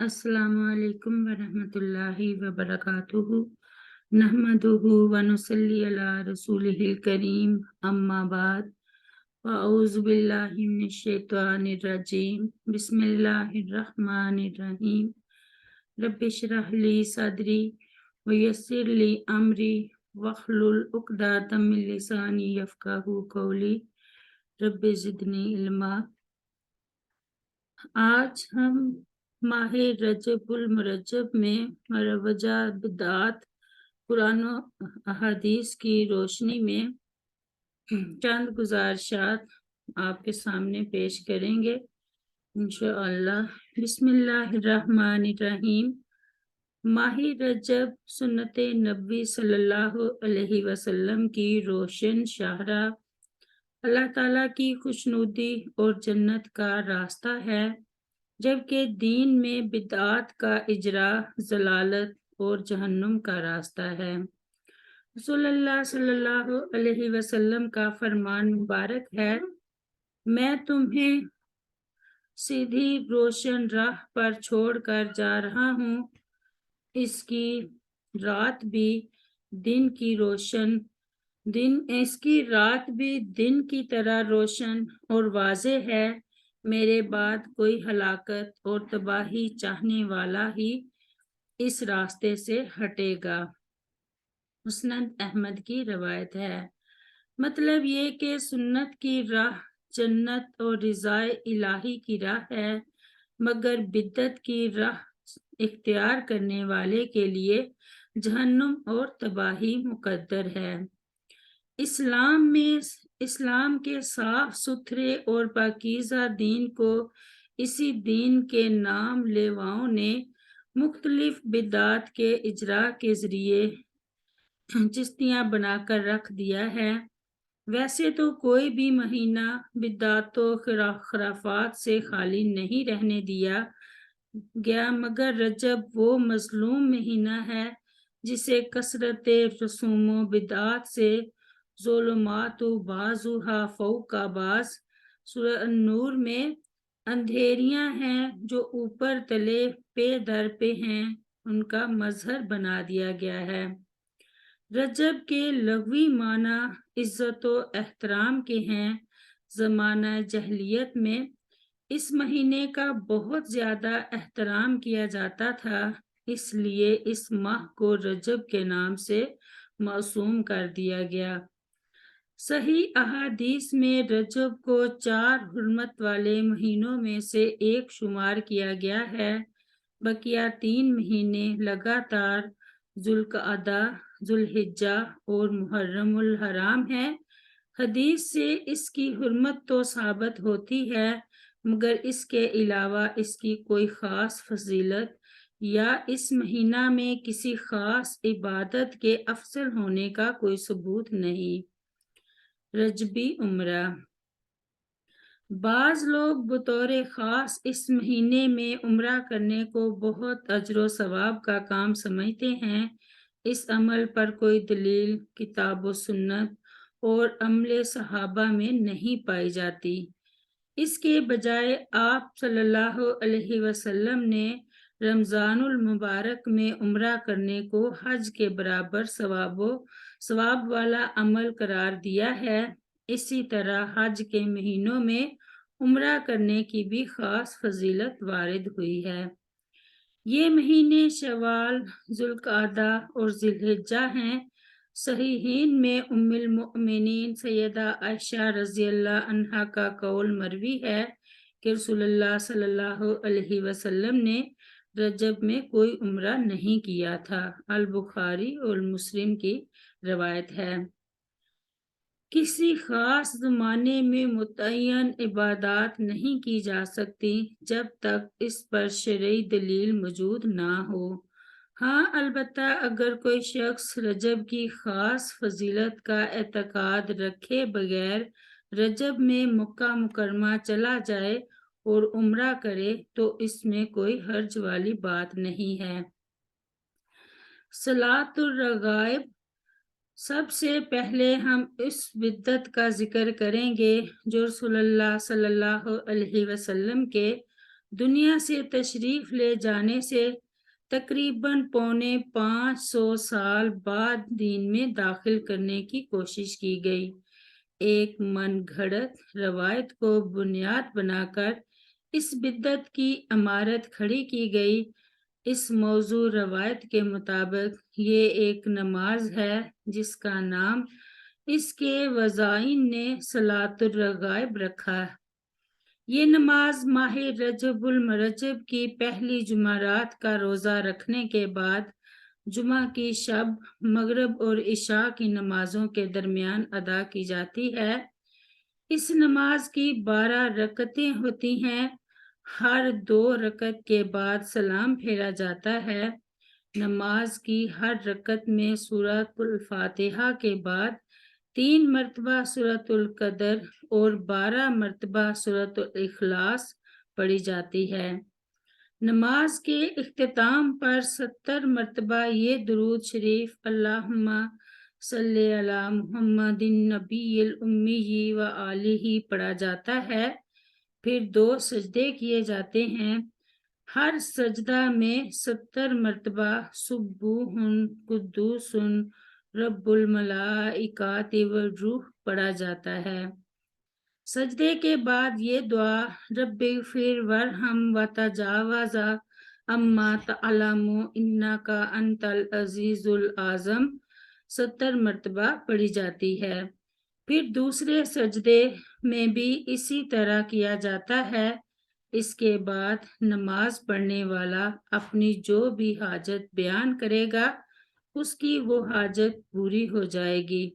السلام علیکم ورحمۃ اللہ وبرکاتہ نحمدہ ونصلی علی رسولہ الکریم اما بعد اعوذ باللہ من الشیطان الرجیم بسم اللہ الرحمن الرحیم رب اشرح لی صدری ویسر لی امری واحلل عقدۃ من لسانی یفقہوا قولی رب زدنی علما۔ آج ہم ماہ رجب المرجب میں مروجہ بدعات قرآن و احادیث کی روشنی میں چند گزارشات آپ کے سامنے پیش کریں گے انشاءاللہ۔ بسم اللہ الرحمن الرحیم۔ ماہ رجب سنت نبوی صلی اللہ علیہ وسلم کی روشن شاہراہ، اللہ تعالیٰ کی خوشنودی اور جنت کا راستہ ہے، جبکہ دین میں بدعات کا اجرا ضلالت اور جہنم کا راستہ ہے۔ رسول اللہ صلی اللہ علیہ وسلم کا فرمان مبارک ہے، میں تمہیں سیدھی روشن راہ پر چھوڑ کر جا رہا ہوں، اس کی رات بھی دن کی طرح روشن اور واضح ہے، میرے بعد کوئی ہلاکت اور تباہی چاہنے والا ہی اس راستے سے ہٹے گا۔ مسند احمد کی روایت ہے۔ مطلب یہ کہ سنت کی راہ جنت اور رضائے الہی کی راہ ہے، مگر بدعت کی راہ اختیار کرنے والے کے لیے جہنم اور تباہی مقدر ہے۔ اسلام کے صاف ستھرے اور پاکیزہ دین کو اسی دین کے نام لیواؤں نے مختلف بدعات کے اجرا کے ذریعے چستیاں بنا کر رکھ دیا ہے۔ ویسے تو کوئی بھی مہینہ بدعات و خرافات سے خالی نہیں رہنے دیا گیا، مگر رجب وہ مظلوم مہینہ ہے جسے کثرت رسوم و بدعات سے ظلمات بعضھا فوق بعض، سورہ النور میں اندھیریاں ہیں جو اوپر تلے پہ در پہ ہیں، ان کا مظہر بنا دیا گیا ہے۔ رجب کے لغوی معنی عزت و احترام کے ہیں۔ زمانہ جاہلیت میں اس مہینے کا بہت زیادہ احترام کیا جاتا تھا، اس لیے اس ماہ کو رجب کے نام سے موسوم کر دیا گیا۔ صحیح احادیث میں رجب کو 4 حرمت والے مہینوں میں سے ایک شمار کیا گیا ہے، بقیہ 3 مہینے لگاتار ذوالقعدہ، ذوالحجہ اور محرم الحرام ہیں۔ حدیث سے اس کی حرمت تو ثابت ہوتی ہے، مگر اس کے علاوہ اس کی کوئی خاص فضیلت یا اس مہینہ میں کسی خاص عبادت کے افضل ہونے کا کوئی ثبوت نہیں۔ رجبی عمرہ۔ بعض لوگ بطور خاص اس مہینے میں عمرہ کرنے کو بہت اجر و ثواب کا کام سمجھتے ہیں۔ اس عمل پر کوئی دلیل کتاب و سنت اور عمل صحابہ میں نہیں پائی جاتی۔ اس کے بجائے آپ صلی اللہ علیہ وسلم نے رمضان المبارک میں عمرہ کرنے کو حج کے برابر ثواب والا عمل قرار دیا ہے۔ اسی طرح حج کے مہینوں میں عمرہ کرنے کی بھی خاص فضیلت وارد ہوئی ہے۔ یہ مہینے شوال، ذوالقعدہ اور ذوالحجہ ہیں۔ صحیحین میں ام المؤمنین سیدہ عائشہ رضی اللہ عنہا کا قول مروی ہے کہ رسول اللہ صلی اللہ علیہ وسلم نے رجب میں کوئی عمرہ نہیں کیا تھا۔ البخاری اور مسلم کی روایت ہے۔ کسی خاص زمانے میں متعین عبادات نہیں کی جا سکتی جب تک اس پر شرعی دلیل موجود نہ ہو۔ ہاں، البتہ اگر کوئی شخص رجب کی خاص فضیلت کا اعتقاد رکھے بغیر رجب میں مکہ مکرمہ چلا جائے اور عمرہ کرے تو اس میں کوئی حرج والی بات نہیں ہے۔ صلاۃ الرغائب۔ سب سے پہلے ہم اس بدعت کا ذکر کریں گے جو رسول اللہ صلی اللہ علیہ وسلم کے دنیا سے تشریف لے جانے سے تقریباً 550 سال بعد دین میں داخل کرنے کی کوشش کی گئی۔ ایک من گھڑت روایت کو بنیاد بنا کر اس بدعت کی عمارت کھڑی کی گئی۔ اس موضوع روایت کے مطابق یہ ایک نماز ہے جس کا نام اس کے وضاعین نے صلاۃ الرغائب رکھا۔ یہ نماز ماہ رجب المرجب کی پہلی جمعرات کا روزہ رکھنے کے بعد جمعہ کی شب مغرب اور عشاء کی نمازوں کے درمیان ادا کی جاتی ہے۔ اس نماز کی 12 رکعتیں ہوتی ہیں۔ ہر 2 رکعت کے بعد سلام پھیرا جاتا ہے۔ نماز کی ہر رکعت میں سورۃ الفاتحہ کے بعد 3 مرتبہ سورۃ القدر اور 12 مرتبہ سورۃ الاخلاص پڑھی جاتی ہے۔ نماز کے اختتام پر 70 مرتبہ یہ درود شریف اللہم صلی علی محمد النبی الامی و آلہ پڑھا جاتا ہے۔ پھر 2 سجدے کیے جاتے ہیں۔ ہر سجدہ میں 70 مرتبہ سبوح قدوس رب الملائکۃ والروح پڑھا جاتا ہے۔ سجدے کے بعد یہ دعا رب اغفر وارحم وتجاوز عما تعلم انک انت العزیز الاعظم 70 مرتبہ پڑھی جاتی ہے۔ پھر دوسرے سجدے میں بھی اسی طرح کیا جاتا ہے۔ اس کے بعد نماز پڑھنے والا اپنی جو بھی حاجت بیان کرے گا اس کی وہ حاجت پوری ہو جائے گی۔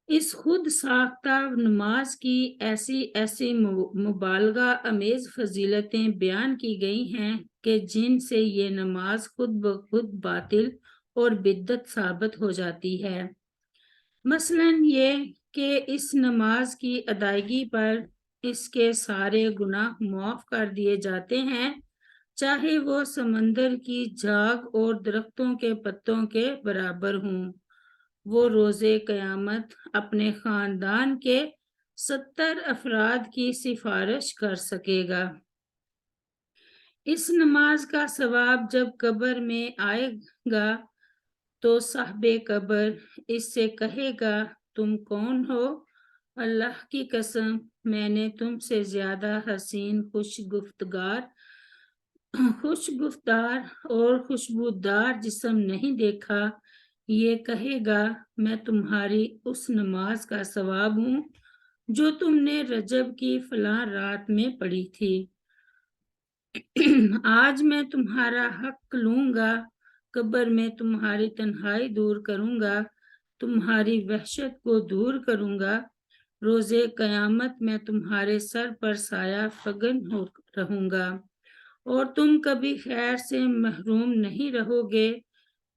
اس خود ساختہ نماز کی ایسی مبالغہ امیز فضیلتیں بیان کی گئی ہیں کہ جن سے یہ نماز خود بخود باطل اور بدعت ثابت ہو جاتی ہے۔ مثلاً یہ کہ اس نماز کی ادائیگی پر اس کے سارے گناہ معاف کر دیے جاتے ہیں، چاہے وہ سمندر کی جھاگ اور درختوں کے پتوں کے برابر ہوں۔ وہ روز قیامت اپنے خاندان کے 70 افراد کی سفارش کر سکے گا۔ اس نماز کا ثواب جب قبر میں آئے گا تو صاحب قبر اس سے کہے گا تم کون ہو؟ اللہ کی قسم میں نے تم سے زیادہ حسین خوش گفتار اور خوشبودار جسم نہیں دیکھا۔ یہ کہے گا میں تمہاری اس نماز کا ثواب ہوں جو تم نے رجب کی فلاں رات میں پڑھی تھی۔ آج میں تمہارا حق لوں گا، قبر میں تمہاری تنہائی دور کروں گا، تمہاری وحشت کو دور کروں گا، روز قیامت میں تمہارے سر پر سایہ فگن رہوں گا اور تم کبھی خیر سے محروم نہیں رہو گے۔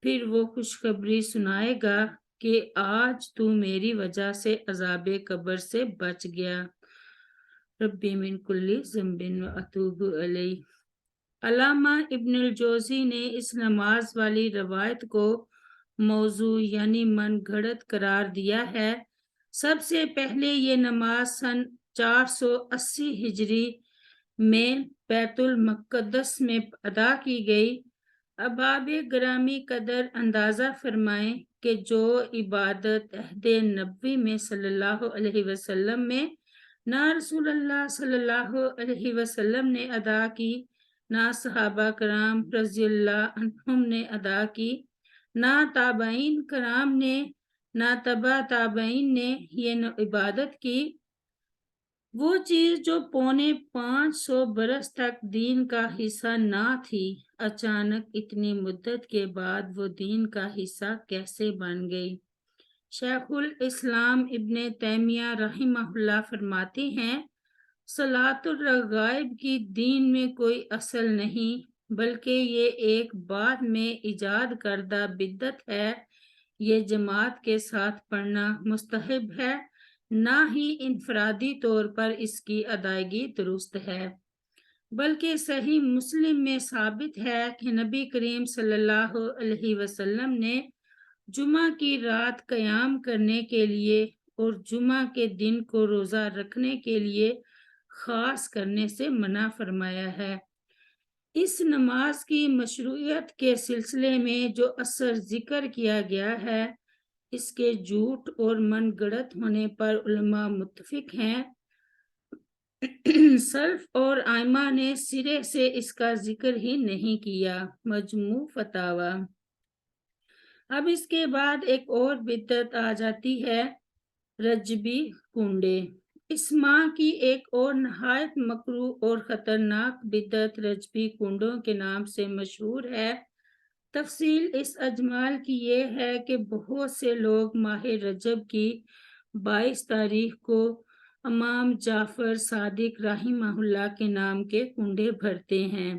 پھر وہ خوشخبری سنائے گا کہ آج تو میری وجہ سے عذاب قبر سے بچ گیا۔ ربی من کل ذنب واتوب الیہ۔ علامہ ابن الجوزی نے اس نماز والی روایت کو موضوع یعنی من گھڑت قرار دیا ہے۔ سب سے پہلے یہ نماز سن 480 ہجری میں بیت المقدس میں ادا کی گئی۔ احباب گرامی قدر اندازہ فرمائیں کہ جو عبادت عہد نبوی میں صلی اللہ علیہ وسلم میں نہ رسول اللہ صلی اللہ علیہ وسلم نے ادا کی، نہ صحابہ کرام رضی اللہ عنہم نے ادا کی، نہ تابعین کرام نے، نہ تبع تابعین نے یہ عبادت کی، وہ چیز جو 550 برس تک دین کا حصہ نہ تھی، اچانک اتنی مدت کے بعد وہ دین کا حصہ کیسے بن گئی؟ شیخ الاسلام ابن تیمیہ رحمہ اللہ فرماتے ہیں صلاۃ الرغائب کی دین میں کوئی اصل نہیں بلکہ یہ ایک بعد میں ایجاد کردہ بدعت ہے۔ یہ جماعت کے ساتھ پڑھنا مستحب ہے، نہ ہی انفرادی طور پر اس کی ادائیگی درست ہے، بلکہ صحیح مسلم میں ثابت ہے کہ نبی کریم صلی اللہ علیہ وسلم نے جمعہ کی رات قیام کرنے کے لیے اور جمعہ کے دن کو روزہ رکھنے کے لیے خاص کرنے سے منع فرمایا ہے۔ اس نماز کی مشروعیت کے سلسلے میں جو اثر ذکر کیا گیا ہے، اس کے جھوٹ اور من گڑت ہونے پر علماء متفق ہیں۔ سلف اور ائمہ نے سرے سے اس کا ذکر ہی نہیں کیا۔ مجموع فتاوی۔ اب اس کے بعد ایک اور بدعت آ جاتی ہے، رجبی کنڈے۔ اس ماہ کی ایک اور نہایت مکروہ اور خطرناک بدعت رجبی کنڈوں کے نام سے مشہور ہے۔ تفصیل اس اجمال کی یہ ہے کہ بہت سے لوگ ماہ رجب کی 22 تاریخ کو امام جعفر صادق رحمہ اللہ کے نام کے کنڈے بھرتے ہیں۔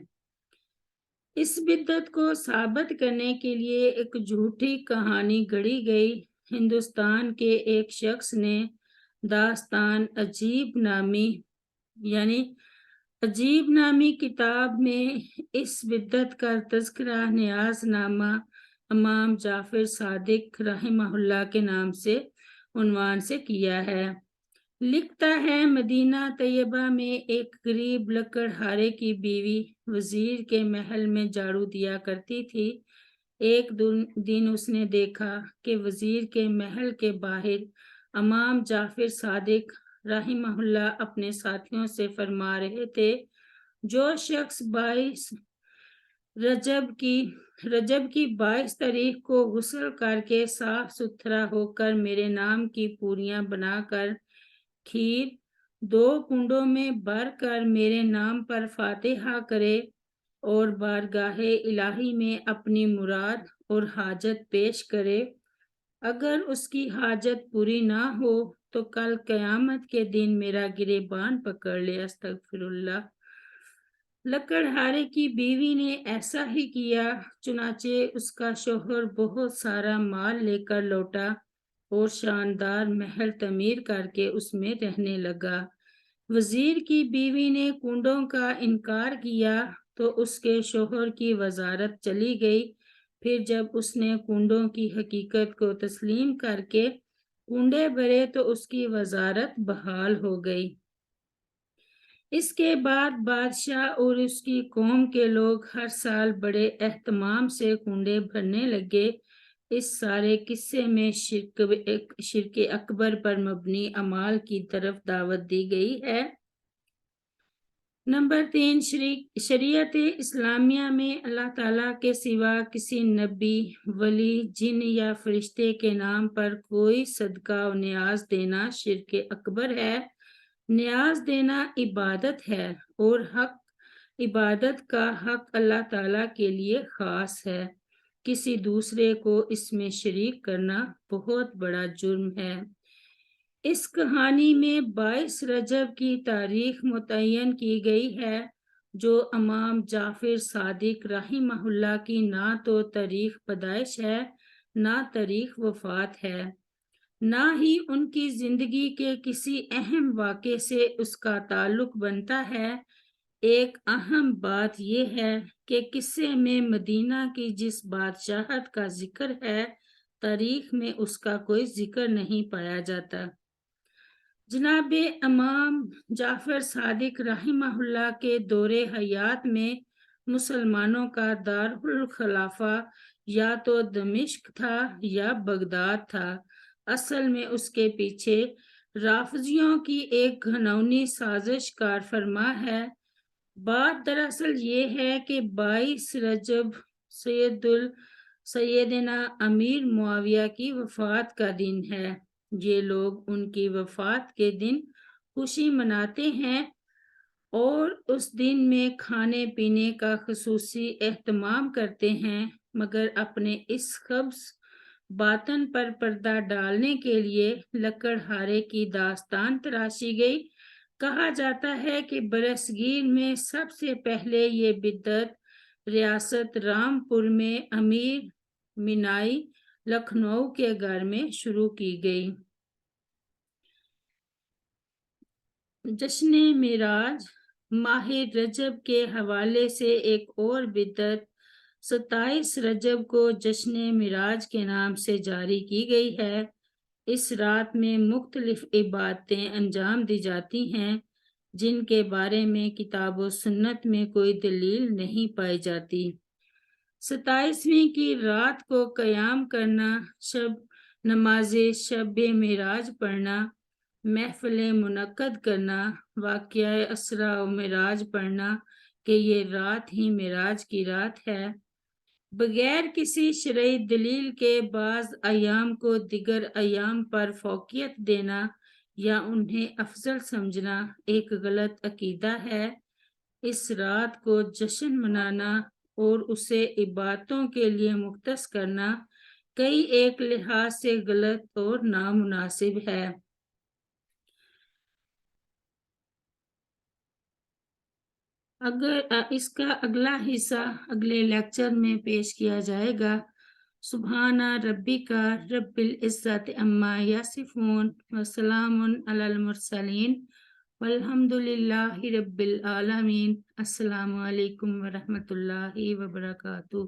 اس بدعت کو ثابت کرنے کے لیے ایک جھوٹی کہانی گڑھی گئی۔ ہندوستان کے ایک شخص نے داستان عجیب نامی کتاب میں اس بدعت کا تذکرہ نیاز نامہ امام جعفر صادق رحمہ اللہ کے نام سے عنوان سے کیا ہے۔ لکھتا ہے، مدینہ طیبہ میں ایک غریب لکڑہارے کی بیوی وزیر کے محل میں جھاڑو دیا کرتی تھی۔ ایک دن اس نے دیکھا کہ وزیر کے محل کے باہر امام جعفر صادق رحمہ اللہ اپنے ساتھیوں سے فرما رہے تھے، جو شخص 22 رجب کی 22 تاریخ کو غسل کر کے صاف ستھرا ہو کر میرے نام کی پوریاں بنا کر کھیر 2 کنڈوں میں بھر کر میرے نام پر فاتحہ کرے اور بارگاہ الہی میں اپنی مراد اور حاجت پیش کرے، اگر اس کی حاجت پوری نہ ہو تو کل قیامت کے دن میرا گریبان پکڑ لے۔ استغفر اللہ۔ لکڑہارے کی بیوی نے ایسا ہی کیا، چنانچہ اس کا شوہر بہت سارا مال لے کر لوٹا اور شاندار محل تعمیر کر کے اس میں رہنے لگا۔ وزیر کی بیوی نے کنڈوں کا انکار کیا تو اس کے شوہر کی وزارت چلی گئی۔ پھر جب اس نے کنڈوں کی حقیقت کو تسلیم کر کے کنڈے بھرے تو اس کی وزارت بحال ہو گئی۔ اس کے بعد بادشاہ اور اس کی قوم کے لوگ ہر سال بڑے اہتمام سے کنڈے بھرنے لگے۔ اس سارے قصے میں شرک اکبر پر مبنی اعمال کی طرف دعوت دی گئی ہے۔ نمبر 3، شریعت اسلامیہ میں اللہ تعالیٰ کے سوا کسی نبی، ولی، جن یا فرشتے کے نام پر کوئی صدقہ و نیاز دینا شرک اکبر ہے۔ نیاز دینا عبادت ہے اور عبادت کا حق اللہ تعالیٰ کے لیے خاص ہے۔ کسی دوسرے کو اس میں شریک کرنا بہت بڑا جرم ہے۔ اس کہانی میں 22 رجب کی تاریخ متعین کی گئی ہے، جو امام جعفر صادق رحمہ اللہ کی نہ تو تاریخ پیدائش ہے، نہ تاریخ وفات ہے، نہ ہی ان کی زندگی کے کسی اہم واقعے سے اس کا تعلق بنتا ہے۔ ایک اہم بات یہ ہے کہ قصے میں مدینہ کی جس بادشاہت کا ذکر ہے، تاریخ میں اس کا کوئی ذکر نہیں پایا جاتا۔ جناب امام جعفر صادق رحمہ اللہ کے دور حیات میں مسلمانوں کا دارالخلافہ یا تو دمشق تھا یا بغداد تھا۔ اصل میں اس کے پیچھے رافضیوں کی ایک گھناؤنی سازش کار فرما ہے۔ بات دراصل یہ ہے کہ 22 رجب سیدنا امیر معاویہ کی وفات کا دن ہے۔ یہ لوگ ان کی وفات کے دن خوشی مناتے ہیں اور اس دن میں کھانے پینے کا خصوصی اہتمام کرتے ہیں، مگر اپنے اس خبث باطن پر پردہ ڈالنے کے لیے لکڑہارے کی داستان تراشی گئی۔ کہا جاتا ہے کہ برصغیر میں سب سے پہلے یہ بدعت ریاست رامپور میں امیر مینائی لکھنؤ کے گھر میں شروع کی گئی۔ جشن معراج۔ ماہ رجب کے حوالے سے ایک اور بدعت 27 رجب کو جشن معراج کے نام سے جاری کی گئی ہے۔ اس رات میں مختلف عبادتیں انجام دی جاتی ہیں۔ جن کے بارے میں کتاب و سنت میں کوئی دلیل نہیں پائی جاتی۔ 27ویں کی رات کو قیام کرنا، نماز شب معراج پڑھنا، محفلیں منعقد کرنا، واقعہ اسرا و معراج پڑھنا کہ یہ رات ہی معراج کی رات ہے، بغیر کسی شرعی دلیل کے بعض ایام کو دیگر ایام پر فوقیت دینا یا انہیں افضل سمجھنا ایک غلط عقیدہ ہے۔ اس رات کو جشن منانا اور اسے عبادتوں کے لیے مختص کرنا کئی ایک لحاظ سے غلط اور نامناسب ہے۔ اس کا اگلا حصہ اگلے لیکچر میں پیش کیا جائے گا۔ سبحان ربک رب العزت عما یصفون وسلام علی المرسلین والحمد للہ رب العالمین۔ السلام علیکم ورحمۃ اللہ وبرکاتہ۔